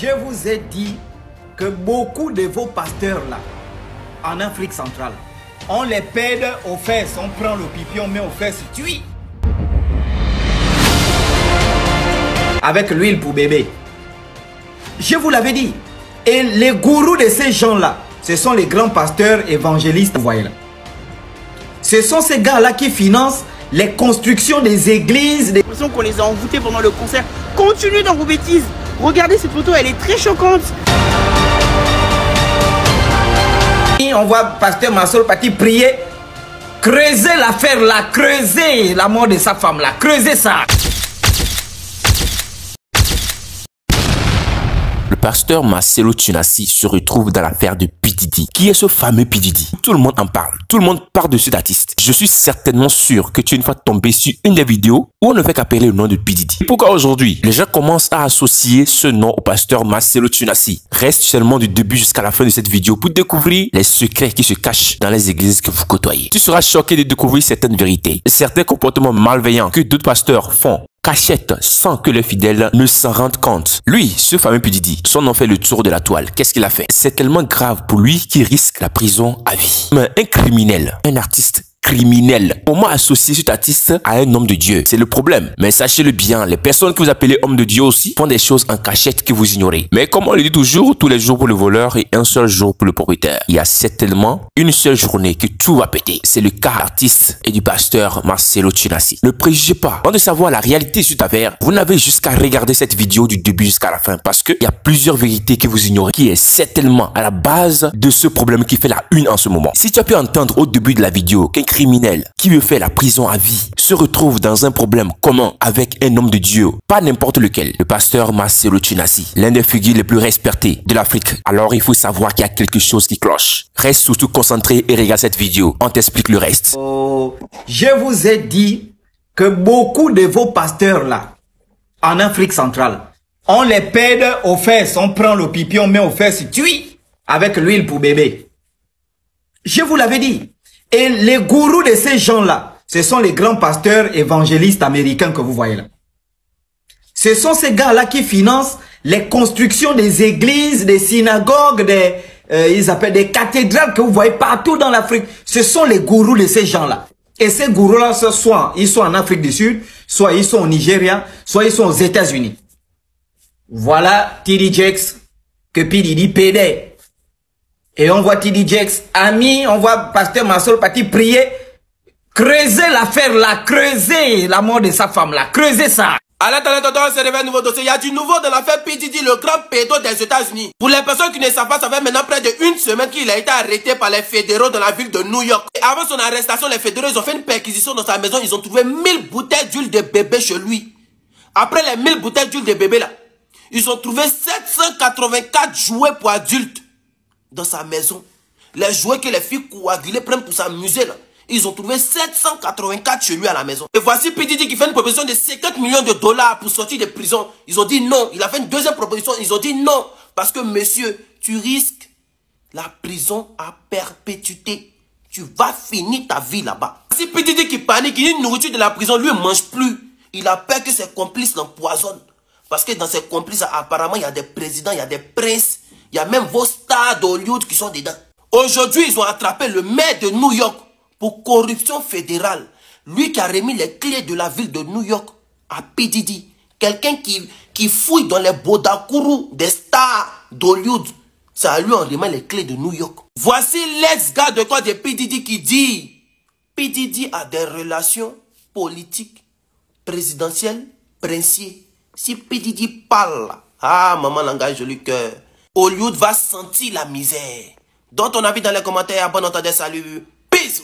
Je vous ai dit que beaucoup de vos pasteurs là, en Afrique centrale, on les pède aux fesses, on prend le pipi, on met aux fesses, tue. Avec l'huile pour bébé. Je vous l'avais dit. Et les gourous de ces gens-là, ce sont les grands pasteurs évangélistes. Vous voyez là. Ce sont ces gars-là qui financent les constructions des églises. J'ai l'impression qu'on les a envoûtés pendant le concert. Continuez dans vos bêtises. Regardez cette photo, elle est très choquante. Et on voit pasteur Massol Paty prier. Creusez l'affaire là, creusez la mort de sa femme là, creusez ça. Le pasteur Marcelo Tunasi se retrouve dans l'affaire de P. Diddy. Qui est ce fameux P. Diddy? Tout le monde en parle. Tout le monde parle de cet artiste. Je suis certainement sûr que tu es une fois tombé sur une des vidéos où on ne fait qu'appeler le nom de P. Diddy. Pourquoi aujourd'hui, les gens commencent à associer ce nom au pasteur Marcelo Tunasi? Reste seulement du début jusqu'à la fin de cette vidéo pour découvrir les secrets qui se cachent dans les églises que vous côtoyez. Tu seras choqué de découvrir certaines vérités, certains comportements malveillants que d'autres pasteurs font. Cachette sans que les fidèles ne s'en rendent compte. Lui, ce fameux P. Diddy, son nom fait le tour de la toile. Qu'est-ce qu'il a fait? C'est tellement grave pour lui qu'il risque la prison à vie. Mais un criminel, un artiste criminel. Comment associer cet artiste à un homme de Dieu? C'est le problème. Mais sachez-le bien, les personnes que vous appelez hommes de Dieu aussi font des choses en cachette que vous ignorez. Mais comme on le dit toujours, tous les jours pour le voleur et un seul jour pour le propriétaire. Il y a certainement une seule journée que tout va péter. C'est le cas artiste et du pasteur Marcelo Tunasi. Ne préjugez pas. Avant de savoir la réalité sur cette affaire, vous n'avez juste qu'à regarder cette vidéo du début jusqu'à la fin parce qu'il y a plusieurs vérités que vous ignorez qui est certainement à la base de ce problème qui fait la une en ce moment. Si tu as pu entendre au début de la vidéo qu'un criminel qui veut faire la prison à vie se retrouve dans un problème commun avec un homme de Dieu, pas n'importe lequel, le pasteur Marcelo Tunasi, l'un des figures les plus respectées de l'Afrique. Alors il faut savoir qu'il y a quelque chose qui cloche. Reste surtout concentré et regarde cette vidéo, on t'explique le reste. Je vous ai dit que beaucoup de vos pasteurs là, en Afrique centrale, on les pède aux fesses, on prend le pipi, on met aux fesses, tue, avec l'huile pour bébé. Je vous l'avais dit. Et les gourous de ces gens-là, ce sont les grands pasteurs évangélistes américains que vous voyez là. Ce sont ces gars-là qui financent les constructions des églises, des synagogues, ils appellent des cathédrales que vous voyez partout dans l'Afrique. Ce sont les gourous de ces gens-là. Et ces gourous-là, soit ils sont en Afrique du Sud, soit ils sont au Nigeria, soit ils sont aux États-Unis. Voilà T.D. Jakes que P. Diddy pédait. Et on voit T.D. Jakes, ami, on voit pasteur Massol Paty prier. Creusez l'affaire là, creusez la mort de sa femme là, creusez ça. Alerte, c'est un nouveau dossier. Il y a du nouveau dans l'affaire P. Diddy, le grand pédo des États-Unis. Pour les personnes qui ne savent pas, ça fait maintenant près d'une semaine qu'il a été arrêté par les fédéraux dans la ville de New York. Et avant son arrestation, les fédéraux ils ont fait une perquisition dans sa maison. Ils ont trouvé 1000 bouteilles d'huile de bébé chez lui. Après les 1000 bouteilles d'huile de bébé là, ils ont trouvé 784 jouets pour adultes dans sa maison. Les jouets que les filles coagulées prennent pour s'amuser là. Ils ont trouvé 784 chez lui à la maison. Et voici P. Diddy qui fait une proposition de 50 millions de dollars pour sortir de prison. Ils ont dit non. Il a fait une deuxième proposition. Ils ont dit non. Parce que monsieur, tu risques la prison à perpétuité. Tu vas finir ta vie là-bas. Voici P. Diddy qui panique. Il dit une nourriture de la prison. Lui, il ne mange plus. Il a peur que ses complices l'empoisonnent. Parce que dans ses complices, apparemment, il y a des présidents, il y a des princes. Il y a même vos stars d'Hollywood qui sont dedans. Aujourd'hui, ils ont attrapé le maire de New York pour corruption fédérale. Lui qui a remis les clés de la ville de New York à P. Diddy. Quelqu'un qui fouille dans les bodakourous des stars d'Hollywood. C'est à lui on remet les clés de New York. Voici l'ex-gars de quoi de P. Diddy qui dit P. Diddy a des relations politiques, présidentielles, princiers. Si P. Diddy parle, ah maman langage joli cœur. Hollywood va sentir la misère. Donne ton avis dans les commentaires. Bon entendez, salut. Bisous.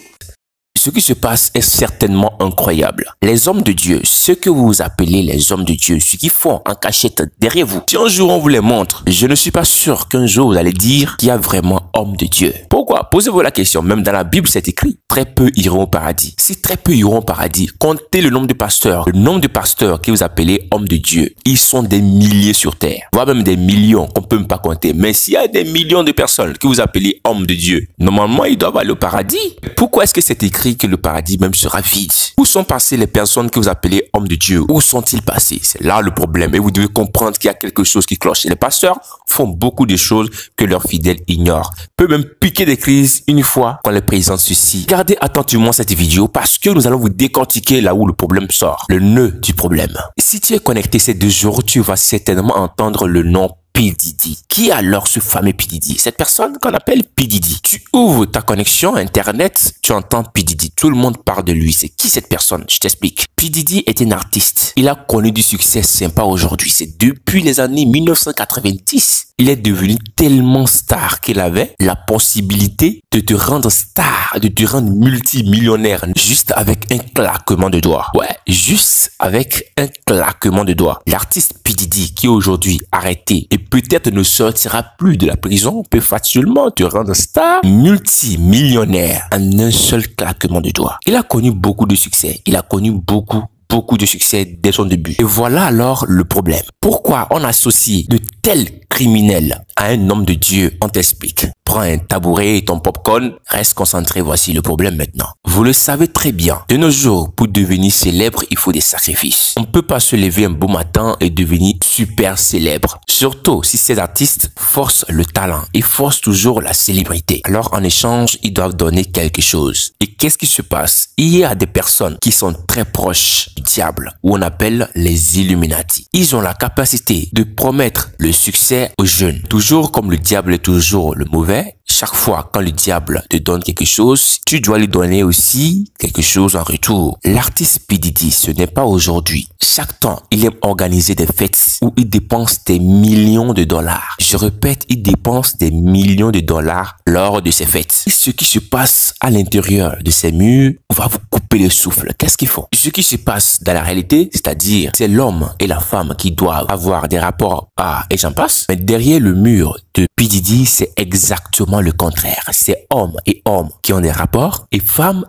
Ce qui se passe est certainement incroyable. Les hommes de Dieu, ceux que vous appelez les hommes de Dieu, ceux qui font en cachette derrière vous. Si un jour on vous les montre, je ne suis pas sûr qu'un jour vous allez dire qu'il y a vraiment homme de Dieu. Pourquoi? Posez-vous la question. Même dans la Bible, c'est écrit. Très peu iront au paradis. Si très peu iront au paradis, comptez le nombre de pasteurs. Le nombre de pasteurs que vous appelez hommes de Dieu. Ils sont des milliers sur terre. Voire même des millions qu'on peut même pas compter. Mais s'il y a des millions de personnes que vous appelez hommes de Dieu, normalement, ils doivent aller au paradis. Pourquoi est-ce que c'est écrit que le paradis même sera vide. Où sont passées les personnes que vous appelez hommes de Dieu? Où sont-ils passés? C'est là le problème. Et vous devez comprendre qu'il y a quelque chose qui cloche. Et les pasteurs font beaucoup de choses que leurs fidèles ignorent. Peut même piquer des crises une fois qu'on les présente ceci. Regardez attentivement cette vidéo parce que nous allons vous décortiquer là où le problème sort. Le nœud du problème. Si tu es connecté ces 2 jours, tu vas certainement entendre le nom P. Diddy. Qui est alors ce fameux P. Diddy? Cette personne qu'on appelle P. Diddy. Tu ouvres ta connexion Internet, tu entends P. Diddy. Tout le monde parle de lui. C'est qui cette personne? Je t'explique. P. Diddy est un artiste. Il a connu du succès sympa aujourd'hui. C'est depuis les années 1990. Il est devenu tellement star qu'il avait la possibilité de te rendre star, de te rendre multimillionnaire juste avec un claquement de doigts. Ouais, juste avec un claquement de doigts. L'artiste P. Diddy qui est aujourd'hui arrêté et peut-être ne sortira plus de la prison peut facilement te rendre star multimillionnaire en un seul claquement de doigts. Il a connu beaucoup de succès. Il a connu beaucoup de succès dès son début. Et voilà alors le problème. Pourquoi on associe de tels criminels à un homme de Dieu? On t'explique. Prends un tabouret et ton popcorn, reste concentré, voici le problème maintenant. Vous le savez très bien, de nos jours, pour devenir célèbre, il faut des sacrifices. On ne peut pas se lever un beau matin et devenir super célèbre. Surtout si ces artistes forcent le talent et forcent toujours la célébrité. Alors en échange, ils doivent donner quelque chose. Et qu'est-ce qui se passe? Il y a des personnes qui sont très proches du diable, ou on appelle les Illuminati. Ils ont la capacité de promettre le succès aux jeunes. Toujours comme le diable est toujours le mauvais, chaque fois quand le diable te donne quelque chose, tu dois lui donner aussi quelque chose en retour. L'artiste P. Diddy, ce n'est pas aujourd'hui. Chaque temps, il aime organiser des fêtes où il dépense des millions de dollars. Je répète, il dépense des millions de dollars lors de ces fêtes. Et ce qui se passe à l'intérieur de ces murs va vous couper le souffle. Qu'est-ce qu'ils font? Ce qui se passe dans la réalité, c'est-à-dire c'est l'homme et la femme qui doivent avoir des rapports et j'en passe. Mais derrière le mur de P. Diddy, c'est exactement le contraire. C'est hommes et hommes qui ont des rapports et femmes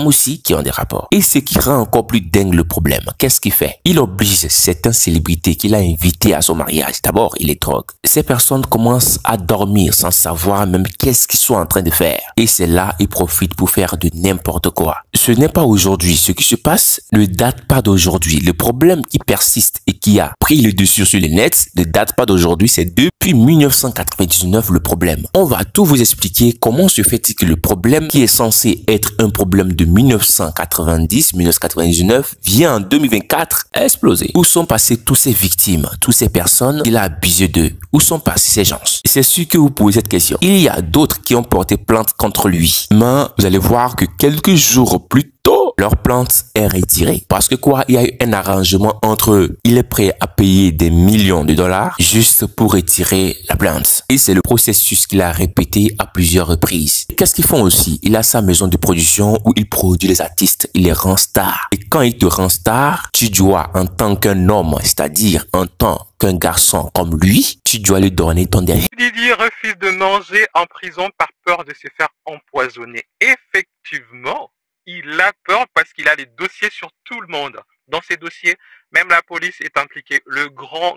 aussi qui ont des rapports. Et ce qui rend encore plus dingue le problème, qu'est-ce qu'il fait? Il oblige certaines célébrités qu'il a invitées à son mariage. D'abord, il les drogue. Ces personnes commencent à dormir sans savoir même qu'est-ce qu'ils sont en train de faire. Et c'est là, ils profitent pour faire de n'importe quoi. Ce n'est pas aujourd'hui. Ce qui se passe ne date pas d'aujourd'hui. Le problème qui persiste et qui a pris le dessus sur les nets ne date pas d'aujourd'hui. C'est depuis 1999 le problème. On va tout vous expliquer comment se fait-il que le problème qui est censé être un problème de 1990-1999 vient en 2024 à exploser. Où sont passées toutes ces victimes, toutes ces personnes qu'il a abusé d'eux? Où sont passés ces gens? C'est sûr que vous posez cette question. Il y a d'autres qui ont porté plainte contre lui. Mais vous allez voir que quelques jours plus tôt, leur plainte est retirée. Parce que quoi? Il y a eu un arrangement entre eux. Il est prêt à payer des millions de dollars juste pour retirer la plainte. Et c'est le processus qu'il a répété à plusieurs reprises. Qu'est-ce qu'ils font aussi? Il a sa maison de production où il produit les artistes. Il les rend stars. Et quand il te rend star, tu dois, en tant qu'un homme, c'est-à-dire en tant qu'un garçon comme lui, tu dois lui donner ton dernier. Diddy refuse de manger en prison par peur de se faire empoisonner. Effectivement, il a peur parce qu'il a des dossiers sur tout le monde. Dans ces dossiers, même la police est impliquée. Le grand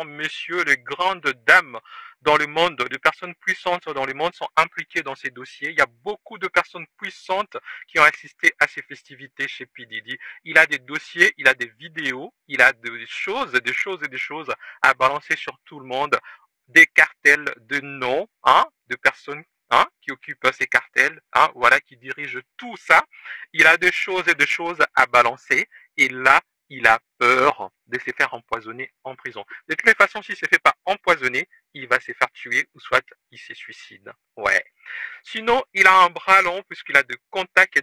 monsieur, les grandes dames dans le monde, de personnes puissantes dans le monde sont impliquées dans ces dossiers. Il y a beaucoup de personnes puissantes qui ont assisté à ces festivités chez P. Diddy. Il a des dossiers, il a des vidéos, il a des choses à balancer sur tout le monde. Des cartels de noms, de personnes qui occupent ces cartels, voilà, qui dirigent tout ça. Il a des choses à balancer et là, il a peur de se faire empoisonner en prison. De toutes les façons, s'il ne se fait pas empoisonner, il va se faire tuer ou soit il se suicide. Ouais. Sinon, il a un bras long puisqu'il a des contacts,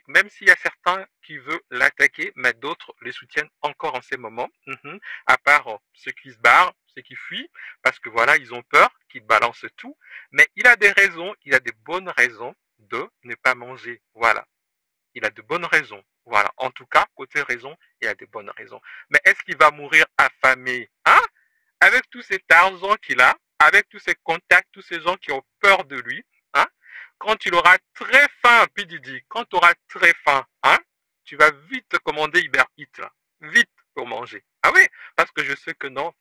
même s'il y a certains qui veulent l'attaquer, mais d'autres le soutiennent encore en ces moments. À part ceux qui se barrent, ceux qui fuient, parce que voilà, ils ont peur qu'il balance tout. Mais il a des raisons, il a des bonnes raisons de ne pas manger. Voilà. Il a de bonnes raisons. Voilà. En tout cas, côté raison, il a de bonnes raisons. Mais est-ce qu'il va mourir affamé? Avec tout cet argent qu'il a, avec tous ces contacts, tous ces gens qui ont peur de lui, quand il aura très faim, P. Diddy, quand tu auras très faim, tu vas vite commander Uber Eats, vite pour manger. Ah oui, parce que je sais que non,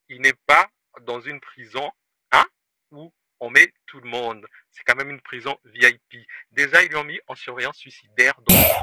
il n'est pas dans une prison, où on met tout le monde. C'est quand même une prison VIP. Déjà, ils lui ont mis en surveillance suicidaire.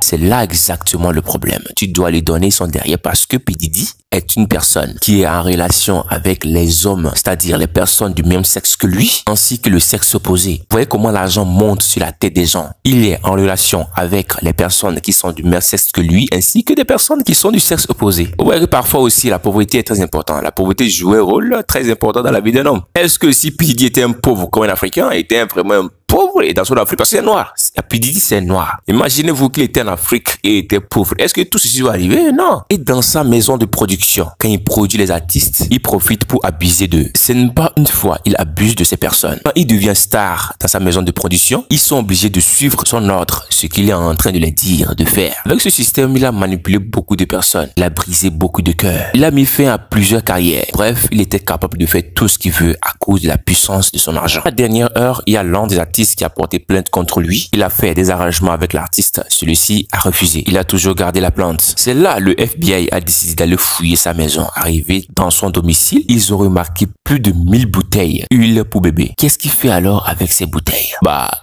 C'est là exactement le problème. Tu dois lui donner son derrière parce que P. Diddy est une personne qui est en relation avec les hommes, c'est-à-dire les personnes du même sexe que lui, ainsi que le sexe opposé. Vous voyez comment l'argent monte sur la tête des gens. Il est en relation avec les personnes qui sont du même sexe que lui, ainsi que des personnes qui sont du sexe opposé. Vous voyez que parfois aussi, la pauvreté est très importante. La pauvreté joue un rôle très important dans la vie d'un homme. Est-ce que si P. Diddy était un pauvre comme un Africain, était vraiment un pauvre et dans son Afrique parce que c'est noir. P. Diddy c'est noir. Imaginez-vous qu'il était en Afrique et était pauvre. Est-ce que tout ceci va arriver? Non. Et dans sa maison de production, quand il produit les artistes, il profite pour abuser d'eux. Ce n'est pas une fois, il abuse de ces personnes. Quand il devient star dans sa maison de production, ils sont obligés de suivre son ordre, ce qu'il est en train de les dire, de faire. Avec ce système, il a manipulé beaucoup de personnes. Il a brisé beaucoup de cœurs. Il a mis fin à plusieurs carrières. Bref, il était capable de faire tout ce qu'il veut à cause de la puissance de son argent. À la dernière heure, il y a l'un des artistes qui a porté plainte contre lui. Il a fait des arrangements avec l'artiste. Celui-ci a refusé. Il a toujours gardé la plainte. C'est là le FBI a décidé d'aller fouiller sa maison. Arrivé dans son domicile, ils ont remarqué plus de 1000 bouteilles huile pour bébé. Qu'est-ce qu'il fait alors avec ces bouteilles?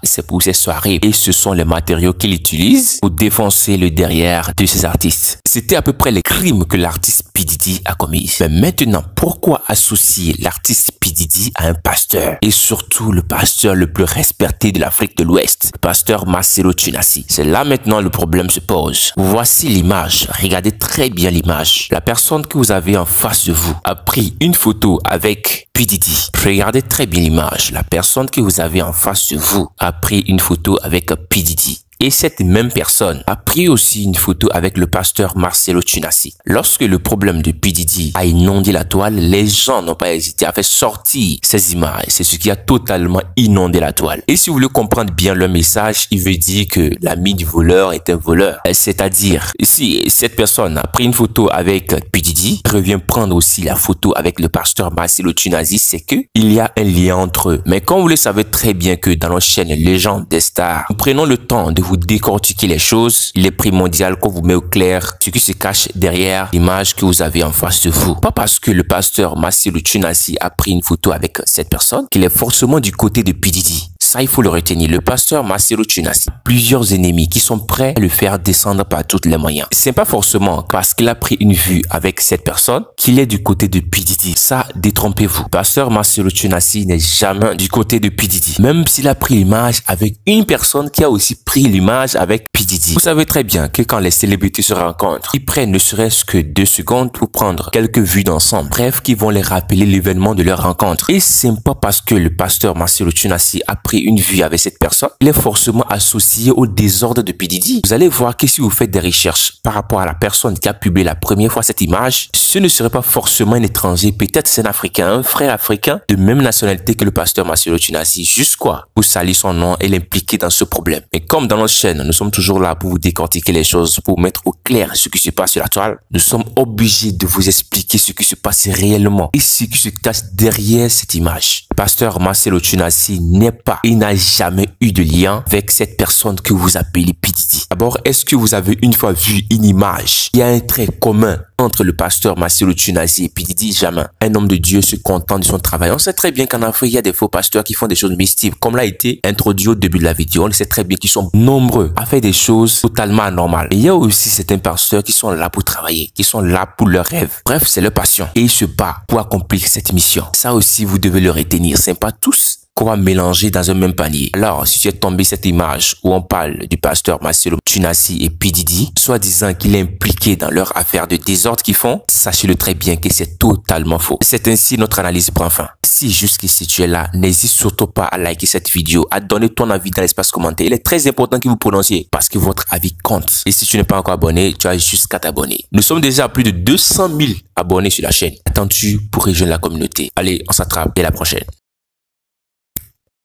C'est pour ses soirées et ce sont les matériaux qu'il utilise pour défoncer le derrière de ses artistes. C'était à peu près les crimes que l'artiste P. Diddy a commis. Mais maintenant, pourquoi associer l'artiste P. Diddy à un pasteur et surtout le pasteur le plus respecté de l'Afrique de l'Ouest, le pasteur Marcelo Tchunassi? C'est là maintenant le problème se pose. Voici l'image. Regardez très bien l'image. La personne que vous avez en face de vous a pris une photo avec P. Diddy. Regardez très bien l'image. La personne que vous avez en face de vous a pris une photo avec P. Diddy. Et cette même personne a pris aussi une photo avec le pasteur Marcelo Tchunassi. Lorsque le problème de P. Diddy a inondé la toile, les gens n'ont pas hésité à faire sortir ces images. C'est ce qui a totalement inondé la toile. Et si vous voulez comprendre bien le message, il veut dire que l'ami du voleur est un voleur. C'est-à-dire, si cette personne a pris une photo avec P. Diddy, revient prendre aussi la photo avec le pasteur Marcelo Tchunassi, c'est que il y a un lien entre eux. Mais comme vous le savez très bien que dans nos chaînes Légende des Stars, nous prenons le temps de vous décortiquer les choses, il est primordial qu'on vous met au clair ce qui se cache derrière l'image que vous avez en face de vous. Pas parce que le pasteur Marcelo Tchunassi a pris une photo avec cette personne qu'il est forcément du côté de P. Diddy. Ça, il faut le retenir. Le pasteur Marcelo Tchunassi a plusieurs ennemis qui sont prêts à le faire descendre par tous les moyens. C'est pas forcément parce qu'il a pris une vue avec cette personne qu'il est du côté de P. Diddy. Ça, détrompez-vous. Pasteur Marcelo Tchunassi n'est jamais du côté de P. Diddy. Même s'il a pris l'image avec une personne qui a aussi pris l'image avec P. Diddy. Vous savez très bien que quand les célébrités se rencontrent, ils prennent ne serait-ce que 2 secondes pour prendre quelques vues d'ensemble. Bref, qui vont les rappeler l'événement de leur rencontre. Et c'est pas parce que le pasteur Marcelo Tchunassi a pris une vue avec cette personne, il est forcément associé au désordre de P. Diddy. Vous allez voir que si vous faites des recherches par rapport à la personne qui a publié la première fois cette image, ce ne serait pas forcément un étranger, peut-être c'est un Africain, un frère africain de même nationalité que le pasteur Marcelo Tchunassi. Juste quoi? Pour salir son nom et l'impliquer dans ce problème. Mais comme dans notre chaîne, nous sommes toujours là pour vous décortiquer les choses, pour mettre au clair ce qui se passe sur la toile, nous sommes obligés de vous expliquer ce qui se passe réellement et ce qui se cache derrière cette image. Le pasteur Marcelo Tchunassi n'est pas, il n'a jamais eu de lien avec cette personne que vous appelez P. Diddy. D'abord, est-ce que vous avez une fois vu une image? Il y a un trait commun entre le pasteur Marcelo Tchunassi et P. Diddy. Jamais. Un homme de Dieu se contente de son travail. On sait très bien qu'en Afrique, il y a des faux pasteurs qui font des choses mystiques. Comme l'a été introduit au début de la vidéo, on sait très bien qu'ils sont nombreux à faire des choses totalement anormales. Et il y a aussi certains pasteurs qui sont là pour travailler, qui sont là pour leur rêve. Bref, c'est leur passion. Et ils se battent pour accomplir cette mission. Ça aussi, vous devez le retenir. C'est pas tous qu'on va mélanger dans un même panier. Alors, si tu es tombé cette image où on parle du pasteur Marcelo Tchunassi et P. Diddy, soit disant qu'il est impliqué dans leur affaire de désordre qu'ils font, sachez-le très bien que c'est totalement faux. C'est ainsi notre analyse prend fin. Si jusqu'ici tu es là, n'hésite surtout pas à liker cette vidéo, à donner ton avis dans l'espace commentaire. Il est très important que vous prononciez parce que votre avis compte. Et si tu n'es pas encore abonné, tu as juste qu'à t'abonner. Nous sommes déjà à plus de 200 000 abonnés sur la chaîne. Attends-tu pour rejoindre la communauté? Allez, on s'attrape dès la prochaine.